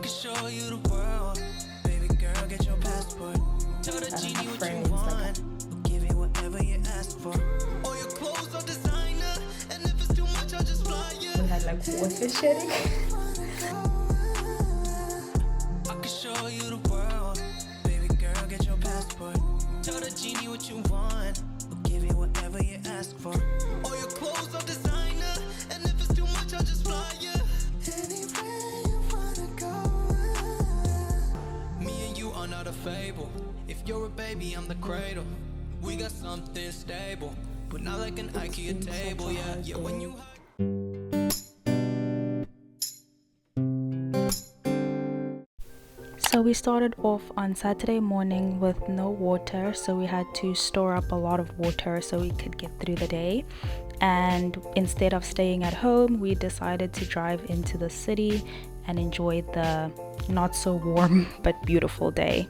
can show you the world. Baby girl, get your passport. Tell the genie what you want. We'll give you whatever you ask for. All your clothes are designer, and if it's too much, I'll just fly you. We had like water shedding. I can show you the world. Baby girl, get your passport. Tell the genie what you want. We'll give you whatever you ask for. All your clothes are designer, and if it's too much, I'll just fly you. Anywhere you wanna go. Me and you are not a fable. If you're a baby, I'm the cradle. We got something stable, but not like an IKEA table. Yeah, when you. So we started off on Saturday morning with no water, so we had to store up a lot of water so we could get through the day. And instead of staying at home, we decided to drive into the city and enjoy the not so warm but beautiful day.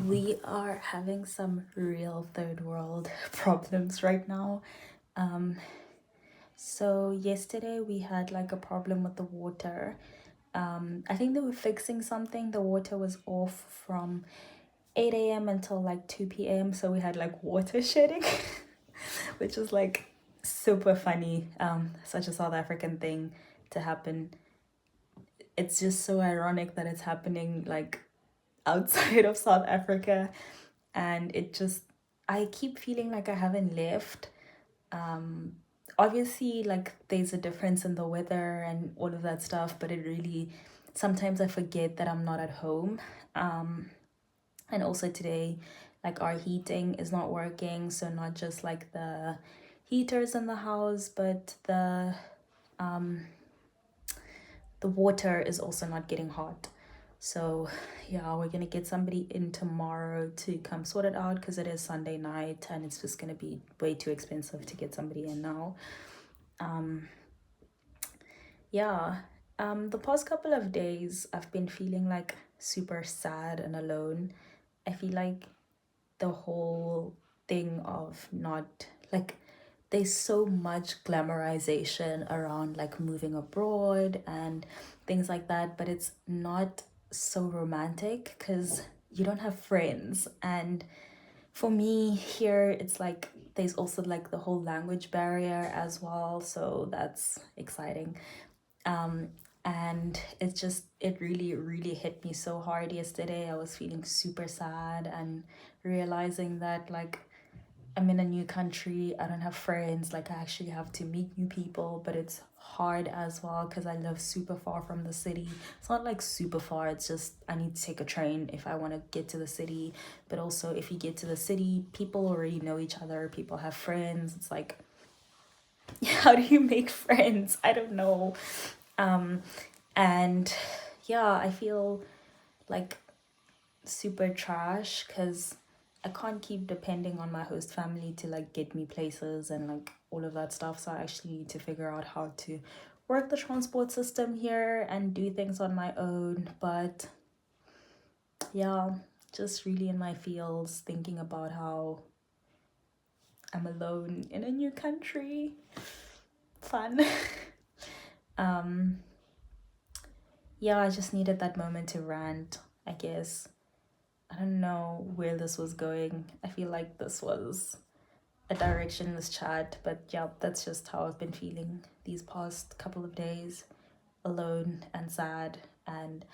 We are having some real third world problems right now. So yesterday we had like a problem with the water. I think they were fixing something. The water was off from 8 a.m. until like 2 p.m. So we had like water shedding, which is like super funny. Such a South African thing to happen. It's just so ironic that it's happening like outside of South Africa, and I keep feeling like I haven't left. Obviously, like there's a difference in the weather and all of that stuff, but it really sometimes I forget that I'm not at home. And also today, like our heating is not working, so not just like the heaters in the house, but the water is also not getting hot. So yeah, we're gonna get somebody in tomorrow to come sort it out, because it is Sunday night and it's just gonna be way too expensive to get somebody in now. The past couple of days I've been feeling like super sad and alone. I feel like the whole thing of not like there's so much glamorization around like moving abroad and things like that, but it's not so romantic because you don't have friends. And for me here, it's like there's also like the whole language barrier as well, so that's exciting. um and it really hit me so hard yesterday. I was feeling super sad and realizing that like I'm in a new country, I don't have friends, like I actually have to meet new people, but it's hard as well because I live super far from the city. It's not like super far, it's just I need to take a train if I want to get to the city. But also, if you get to the city, people already know each other, people have friends. It's like, how do you make friends? I don't know. And yeah, I feel like super trash because I can't keep depending on my host family to like get me places and like all of that stuff. So I actually need to figure out how to work the transport system here and do things on my own. But yeah, just really in my feels thinking about how I'm alone in a new country. Fun. Yeah, I just needed that moment to rant, I guess. I don't know where this was going. I feel like this was a direction in this chat, but yeah, that's just how I've been feeling these past couple of days, alone and sad. And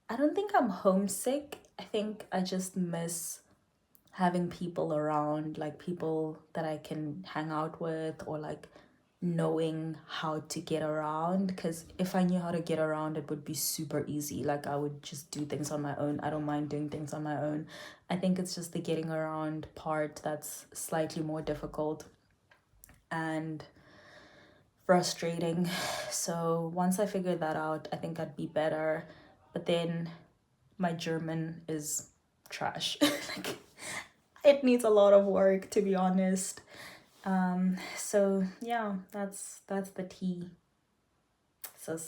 I don't think I'm homesick. I think I just miss having people around, like people that I can hang out with, or like knowing how to get around. Because if I knew how to get around, it would be super easy. Like I would just do things on my own. I don't mind doing things on my own. I think it's just the getting around part that's slightly more difficult and frustrating. So once I figured that out, I think I'd be better. But then my German is trash. Like it needs a lot of work, to be honest. So yeah, that's the tea. So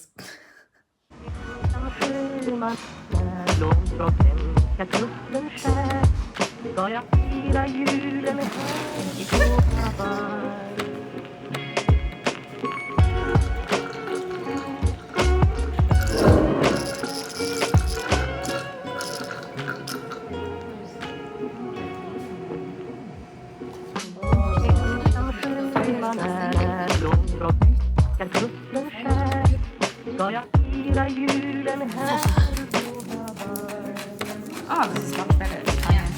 Oh, this is much better. Yeah.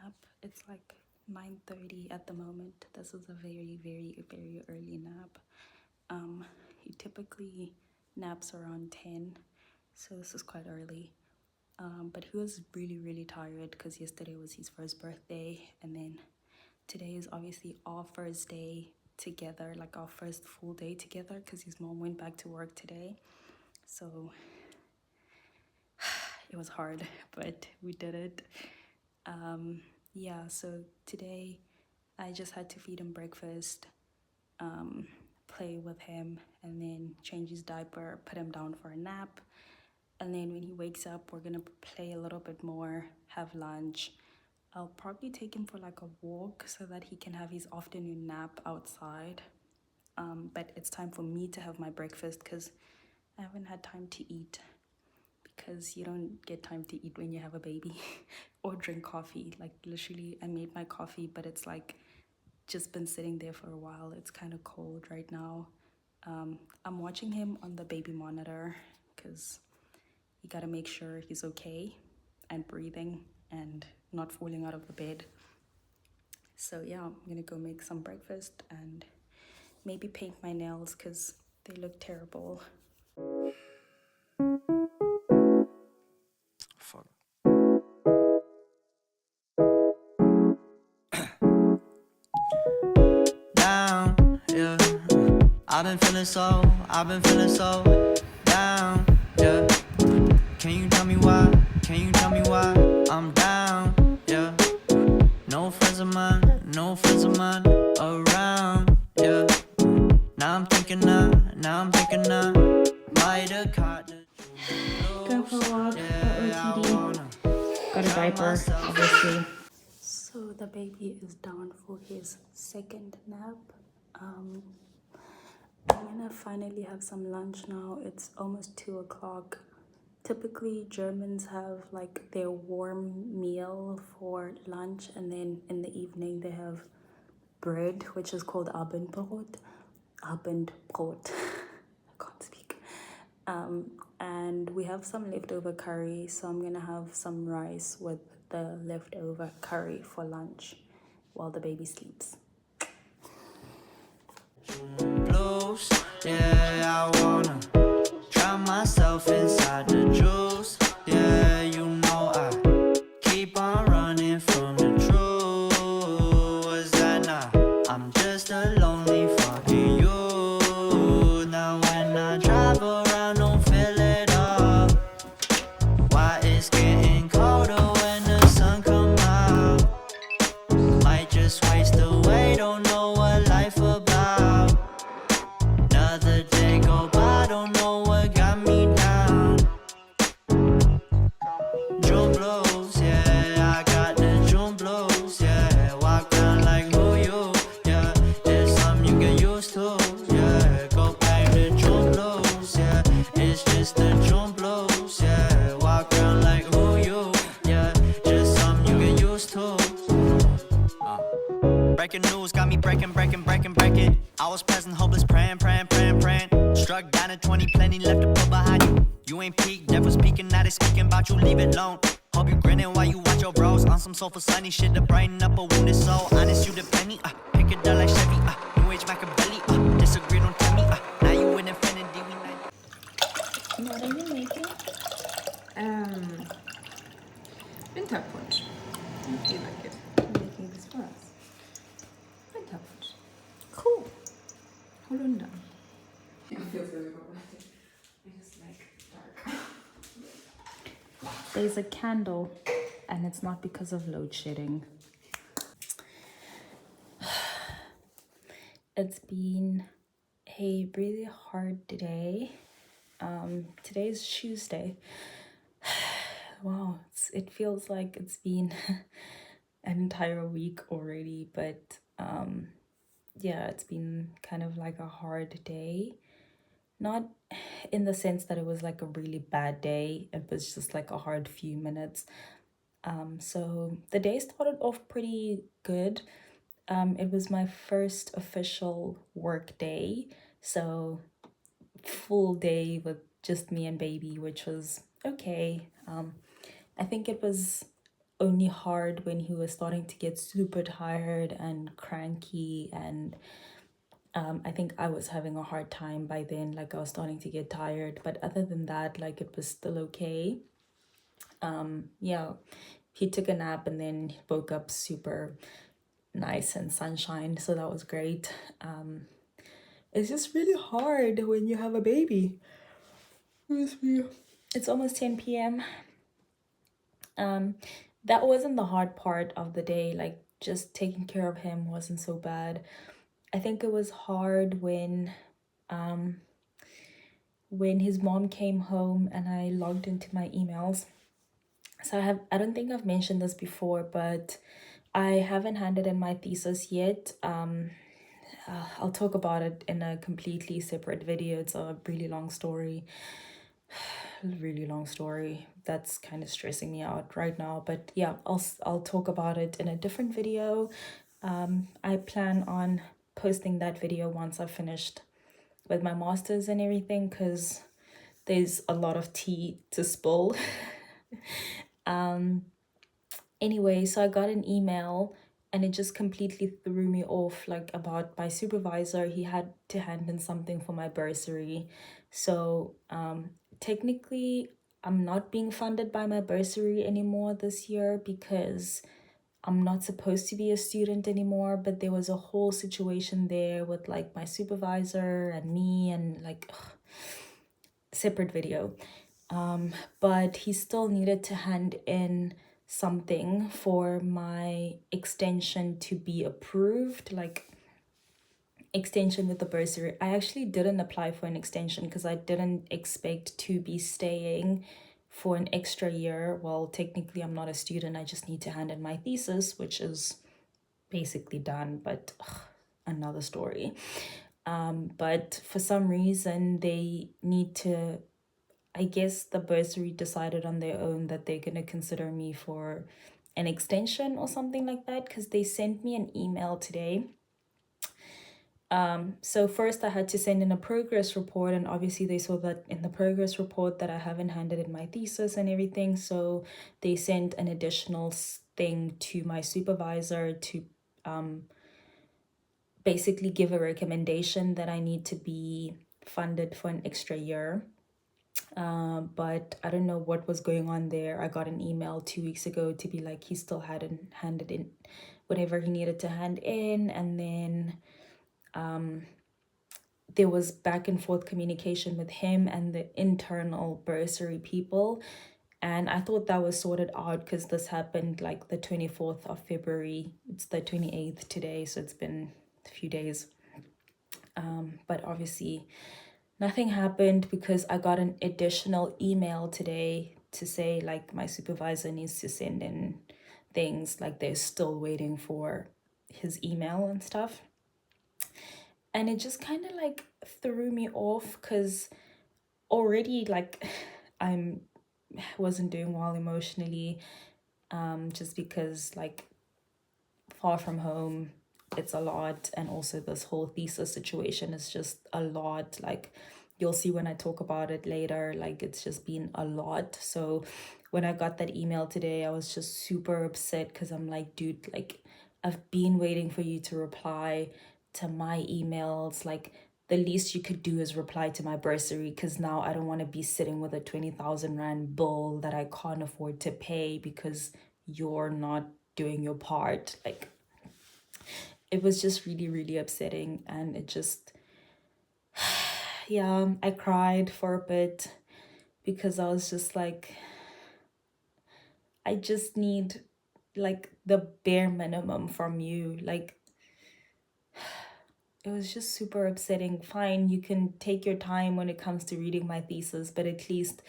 nap. It's like 9:30 at the moment. This is a very, very, very early nap. He typically naps around 10, so this is quite early. But he was really, really tired because yesterday was his first birthday, and then today is obviously our first day together, like our first full day together, because his mom went back to work today. So it was hard, but we did it. Yeah, so today I just had to feed him breakfast, play with him, and then change his diaper, put him down for a nap. And then when he wakes up, we're gonna play a little bit more, have lunch. I'll probably take him for like a walk so that he can have his afternoon nap outside. But it's time for me to have my breakfast because I haven't had time to eat, because you don't get time to eat when you have a baby or drink coffee. Like literally I made my coffee, but it's like just been sitting there for a while. It's kind of cold right now. I'm watching him on the baby monitor because you gotta make sure he's okay and breathing and not falling out of the bed. So yeah, I'm gonna go make some breakfast and maybe paint my nails because they look terrible. Fuck. Down, yeah. I've been feeling so down, yeah. Can you tell me why? I'm down, yeah. No friends of mine around, yeah. Now I'm thinking might have caught the Go for a walk, yeah, I wanna got a diaper, obviously. So the baby is down for his second nap. I'm gonna finally have some lunch now. It's almost 2 o'clock. Typically Germans have like their warm meal for lunch, and then in the evening they have bread, which is called Abendbrot. Abendbrot. I can't speak. And we have some leftover curry, so I'm gonna have some rice with the leftover curry for lunch while the baby sleeps. Blues, yeah, I wanna drown myself inside the juice. Yeah, you know I keep on running from the truth. Was that not? I'm just a lonely fucking you. Now when I drive around, don't feel it up. Why it's getting colder when the sun come out? Might just waste away, don't know what life about. Another day go by, don't know what got me down. June blues, yeah, I got the June blues, yeah. Walk down like who you, yeah. There's something you get used to, yeah. Go back to June blues, yeah. It's just the June blues, yeah. Walk around like who you, yeah. Just something you get used to. Breaking news got me breaking. I was present, hopeless, praying. Struck down at 20, plenty left to put behind you. You ain't peaked, never speaking, now they speaking about you, leave it alone. Hope you grinning while you watch your bros on some sofa sunny shit to brighten up a wounded soul. Honest, you the penny, pick it up like Chevy, New Age Machiavelli, disagree, don't tell me, now you in infinity, we What are you making? Winterpunsch. Do you like it? I'm making this for us. Winterpunsch. Cool. Holunder. It feels really romantic. I just like dark. There's a candle, and it's not because of load shedding. It's been a really hard day. Today's Tuesday. Wow, it feels like it's been an entire week already, but yeah, it's been kind of like a hard day. Not in the sense that it was like a really bad day, it was just like a hard few minutes. So the day started off pretty good. It was my first official work day, so full day with just me and baby, which was okay. I think it was only hard when he was starting to get super tired and cranky, and I think I was having a hard time by then. Like, I was starting to get tired, but other than that, like, it was still okay. Yeah, he took a nap and then he woke up super nice and sunshine, so that was great. It's just really hard when you have a baby. It's almost 10 p.m. That wasn't the hard part of the day. Like, just taking care of him wasn't so bad. I think it was hard when his mom came home and I logged into my emails. So I don't think I've mentioned this before, but I haven't handed in my thesis yet. I'll talk about it in a completely separate video. It's a really long story. Really long story. That's kind of stressing me out right now. But yeah, I'll talk about it in a different video. I plan on posting that video once I've finished with my masters and everything, because there's a lot of tea to spill. Anyway, so I got an email and it just completely threw me off, like, about my supervisor. He had to hand in something for my bursary. So technically I'm not being funded by my bursary anymore this year because I'm not supposed to be a student anymore, but there was a whole situation there with, like, my supervisor and me, and, like, separate video. But he still needed to hand in something for my extension to be approved, like extension with the bursary. I actually didn't apply for an extension because I didn't expect to be staying for an extra year. Well, technically I'm not a student, I just need to hand in my thesis, which is basically done, but another story. But for some reason they need to, I guess the bursary decided on their own that they're going to consider me for an extension or something like that, because they sent me an email today. So first I had to send in a progress report, and obviously they saw that in the progress report that I haven't handed in my thesis and everything, so they sent an additional thing to my supervisor to basically give a recommendation that I need to be funded for an extra year. But I don't know what was going on there. I got an email 2 weeks ago to be like, he still hadn't handed in whatever he needed to hand in, and then there was back and forth communication with him and the internal bursary people, and I thought that was sorted out because this happened like the 24th of February. It's the 28th today, so it's been a few days. But obviously nothing happened because I got an additional email today to say, like, my supervisor needs to send in things, like they're still waiting for his email and stuff. And it just kind of like threw me off because already, like, I wasn't doing well emotionally, just because, like, far from home, it's a lot, and also this whole thesis situation is just a lot. Like, you'll see when I talk about it later, like, it's just been a lot. So when I got that email today, I was just super upset because I'm like, dude, like, I've been waiting for you to reply to my emails. Like, the least you could do is reply to my bursary, because now I don't want to be sitting with a 20,000 Rand bill that I can't afford to pay because you're not doing your part. Like, it was just really, really upsetting, and it just, yeah, I cried for a bit because I was just like, I just need, like, the bare minimum from you. Like, it was just super upsetting. Fine, you can take your time when it comes to reading my thesis, but at least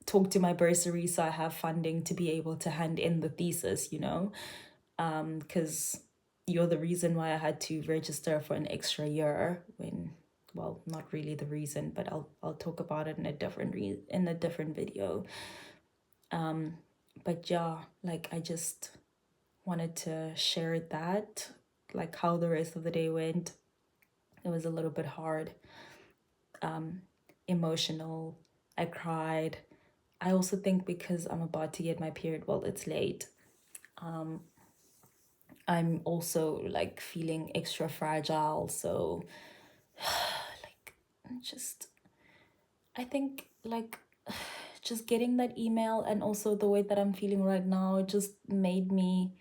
talk to my bursary so I have funding to be able to hand in the thesis, you know? Because you're the reason why I had to register for an extra year when, well, not really the reason, but I'll talk about it in a different video. But yeah, like, I just wanted to share that, like, how the rest of the day went. It was a little bit hard, emotional. I cried. I also think because I'm about to get my period, well, it's late, I'm also like feeling extra fragile, so like just I think like just getting that email and also the way that I'm feeling right now just made me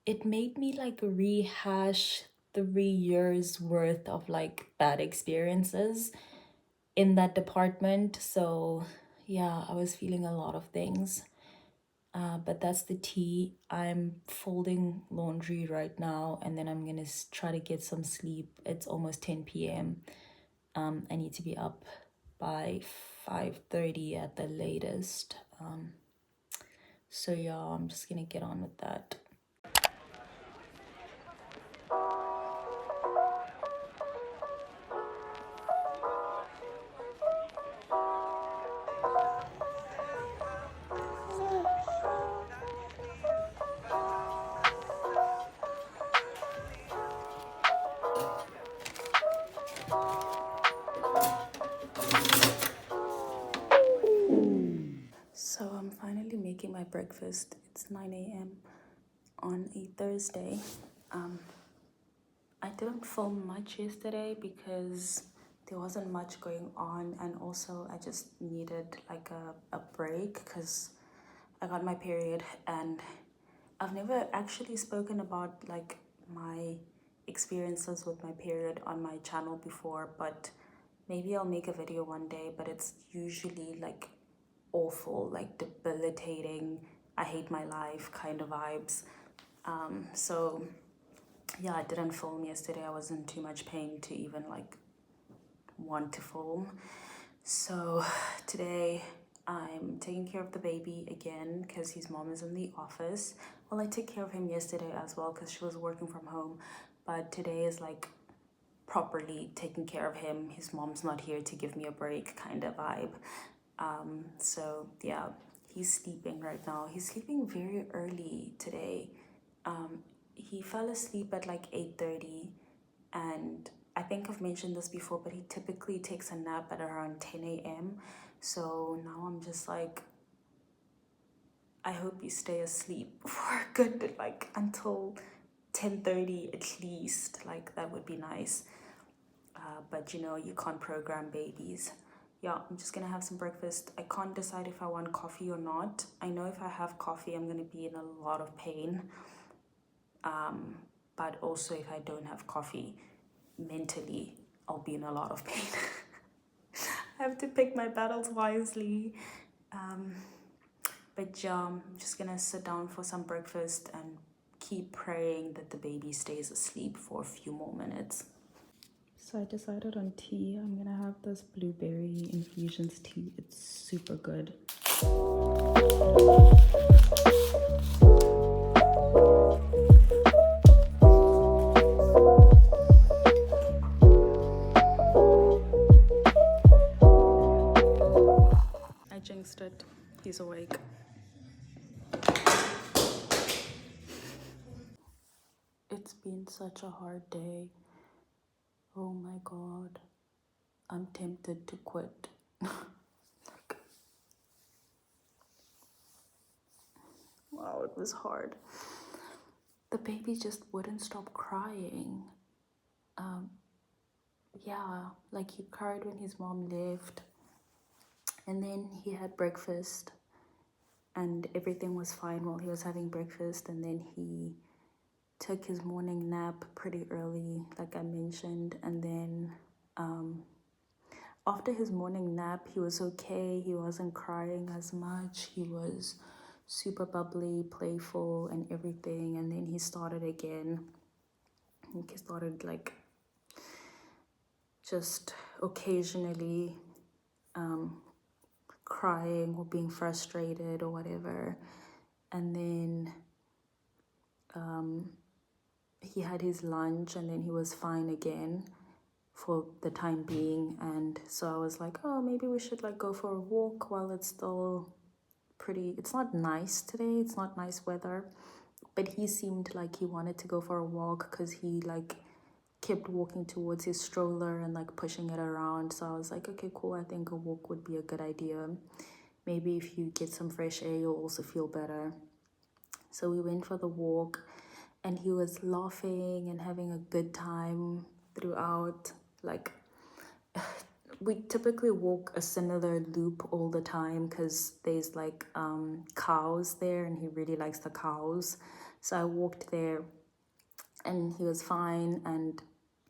it made me like rehash 3 years worth of like bad experiences in that department. So yeah, I was feeling a lot of things. But that's the tea. I'm folding laundry right now, and then I'm gonna try to get some sleep. It's almost 10 p.m. I need to be up by 5:30 at the latest. So yeah, I'm just gonna get on with that. So I'm finally making my breakfast. It's 9 a.m. on a Thursday. I didn't film much yesterday because there wasn't much going on, and also I just needed like a break because I got my period, and I've never actually spoken about like my experiences with my period on my channel before, but maybe I'll make a video one day. But it's usually like awful, like debilitating, I hate my life kind of vibes. So yeah, I didn't film yesterday. I was in too much pain to even like want to film. So today I'm taking care of the baby again because his mom is in the office. Well, I took care of him yesterday as well because she was working from home, but today is like properly taking care of him. His mom's not here to give me a break kind of vibe. So yeah, he's sleeping right now. He's sleeping very early today. He fell asleep at like 8:30, and I think I've mentioned this before, but he typically takes a nap at around 10 a.m. So now I'm just like, I hope you stay asleep for a good like until 10:30 at least. Like that would be nice. But you know, you can't program babies. Yeah, I'm just gonna have some breakfast. I can't decide if I want coffee or not. I know if I have coffee, I'm gonna be in a lot of pain. But also if I don't have coffee, mentally, I'll be in a lot of pain. I have to pick my battles wisely. But yeah, I'm just gonna sit down for some breakfast and keep praying that the baby stays asleep for a few more minutes. So I decided on tea. I'm gonna have this blueberry infusions tea. It's super good. I jinxed it. He's awake. It's been such a hard day. Oh my god. I'm tempted to quit. Wow, it was hard. The baby just wouldn't stop crying. Yeah, like he cried when his mom left. And then he had breakfast and everything was fine while he was having breakfast. And then he took his morning nap pretty early, like I mentioned. And then after his morning nap, he was okay. He wasn't crying as much. He was super bubbly, playful, and everything. And then he started again. He started like just occasionally crying or being frustrated or whatever. And then he had his lunch and then he was fine again for the time being. And so I was like, oh, maybe we should like go for a walk while it's still pretty, it's not nice today, it's not nice weather, but he seemed like he wanted to go for a walk because he like kept walking towards his stroller and like pushing it around. So I was like, okay, cool, I think a walk would be a good idea. maybe if you get some fresh air, you'll also feel better. So we went for the walk, and he was laughing and having a good time throughout. Like, we typically walk a similar loop all the time because there's like cows there, and he really likes the cows. So I walked there and he was fine, and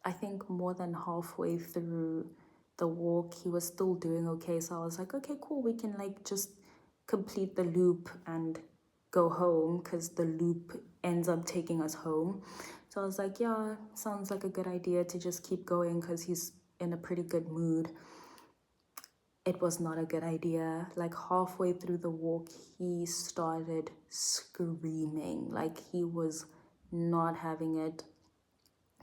I think more than halfway through the walk he was still doing okay. So I was like, okay, cool, we can like just complete the loop and go home, because the loop ends up taking us home. So I was like, yeah, sounds like a good idea to just keep going because he's in a pretty good mood. It was not a good idea. Like halfway through the walk, he started screaming. Like he was not having it.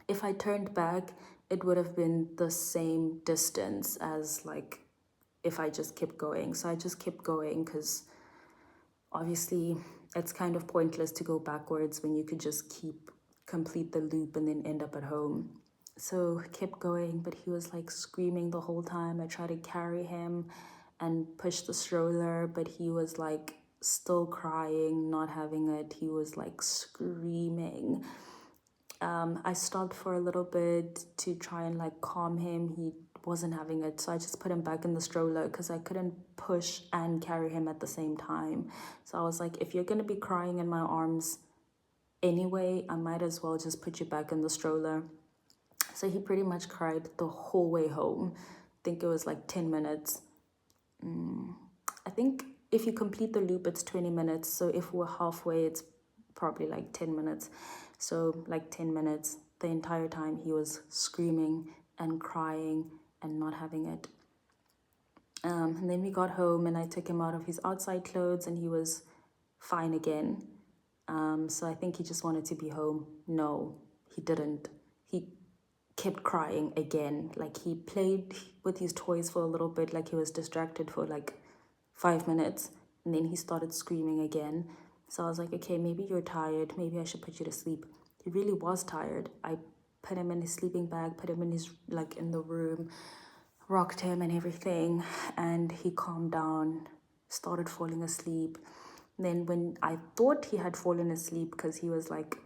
If I turned back, it would have been the same distance as like if I just kept going. So I just kept going because obviously it's kind of pointless to go backwards when you could just complete the loop and then end up at home. So kept going, but he was like screaming the whole time. I tried to carry him and push the stroller, but he was like still crying, not having it. He was like screaming. I stopped for a little bit to try and like calm him. He wasn't having it, so I just put him back in the stroller because I couldn't push and carry him at the same time. So I was like, if you're gonna be crying in my arms anyway, I might as well just put you back in the stroller. So he pretty much cried the whole way home. I think it was like 10 minutes. I think if you complete the loop, it's 20 minutes. So if we're halfway, it's probably like 10 minutes. So like 10 minutes, the entire time he was screaming and crying and not having it. And then we got home and I took him out of his outside clothes and he was fine again. So I think he just wanted to be home. No, he didn't. He kept crying again. Like he played with his toys for a little bit, like he was distracted for like 5 minutes, and then he started screaming again. So I was like, okay, maybe you're tired, maybe I should put you to sleep. He really was tired. I put him in his sleeping bag, put him in his like in the room, rocked him and everything, and he calmed down, started falling asleep. And then when I thought he had fallen asleep, because he was like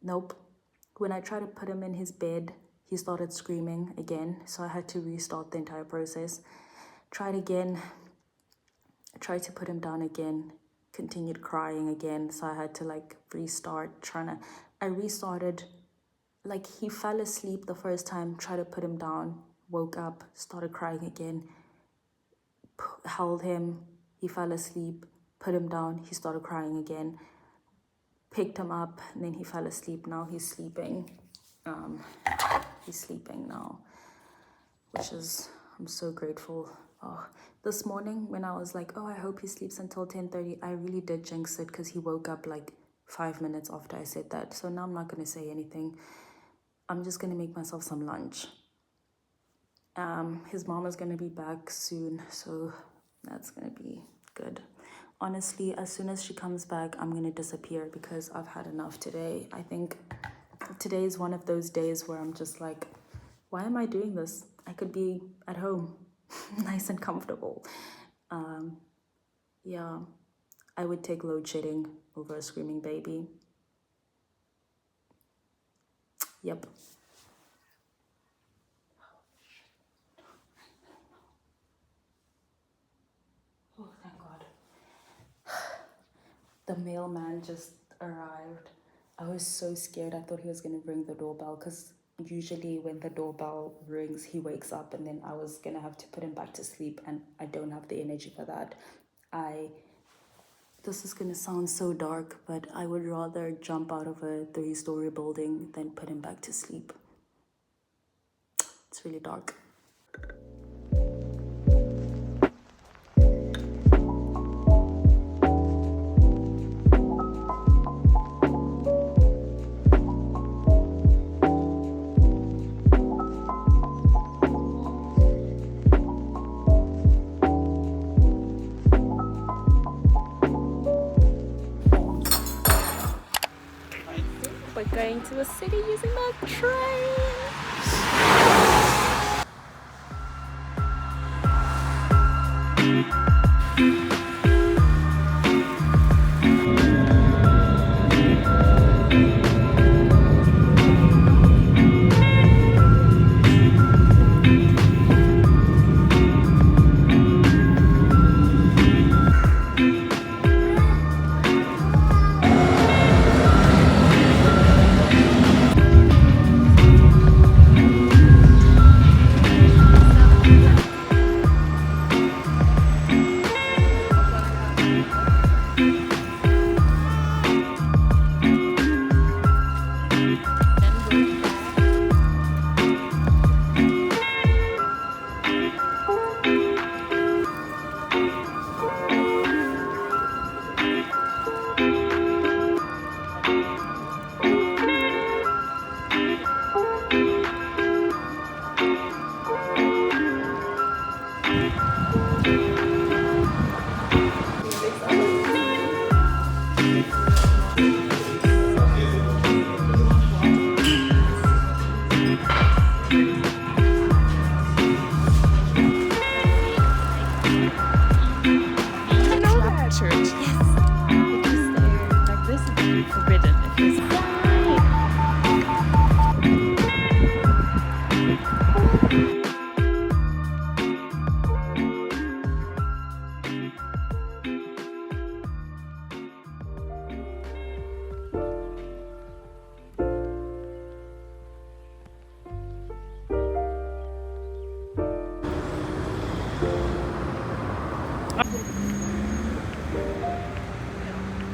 nope. When I tried to put him in his bed, he started screaming again. So I had to restart the entire process. Tried again. Tried to put him down again. Continued crying again. So I had to like restart. I restarted. Like he fell asleep the first time. Tried to put him down. Woke up. Started crying again. Held him. He fell asleep. Put him down. He started crying again. Picked him up, and then he fell asleep. Now he's sleeping. He's sleeping now, which is, I'm so grateful. Oh, this morning when I was like, oh, I hope he sleeps until 10:30, I really did jinx it because he woke up like 5 minutes after I said that. So now I'm not going to say anything. I'm just going to make myself some lunch. His mom is going to be back soon, so that's going to be good. Honestly, as soon as she comes back, I'm going to disappear because I've had enough today. I think today is one of those days where I'm just like, why am I doing this? I could be at home, nice and comfortable. Yeah, I would take load shedding over a screaming baby. Yep. Oh, thank God. The mailman just arrived. I was so scared. I thought he was going to ring the doorbell because usually when the doorbell rings, he wakes up, and then I was going to have to put him back to sleep, and I don't have the energy for that. This is going to sound so dark, but I would rather jump out of a 3-story building than put him back to sleep. It's really dark. Going to a city using the train.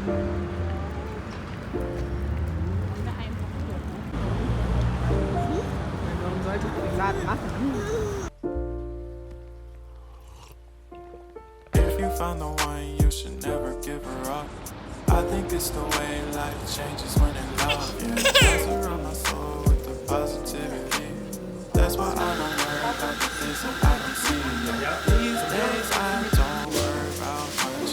Warum sollte ich privat machen? If you found the one, you should never give her up. I think it's the way life changes when in love. Yeah, just around my soul with the positivity. That's why I don't worry about the things that I don't see. Yeah. These days I don't worry about much.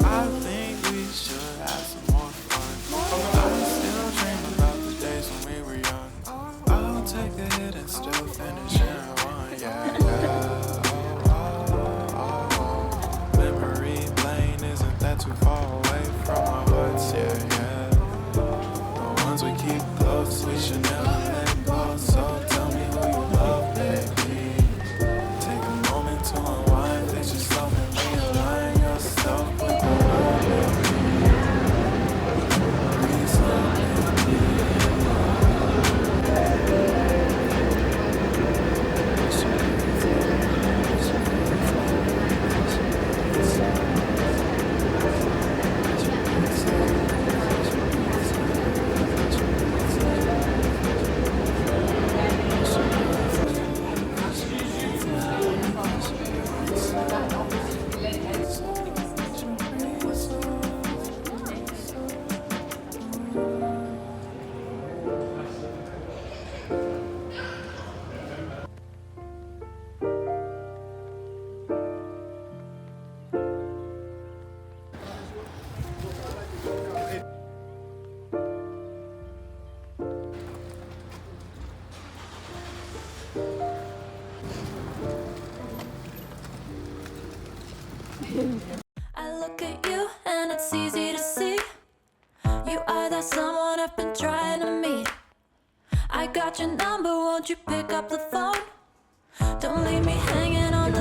I think we should have some more fun. I still dream about the days when we were young. I'll take a hit and still finish in one. Yeah, yeah. Memory lane isn't that too far away from our hearts, yeah, yeah. The ones we keep close, we should never let go. So tell me who you love, baby. Take a moment to unwind, fix yourself and realign yourself with the world, baby. Breathe slowly, I look at you and it's easy to see you are that someone I've been trying to meet. I got your number, won't you pick up the phone? Don't leave me hanging on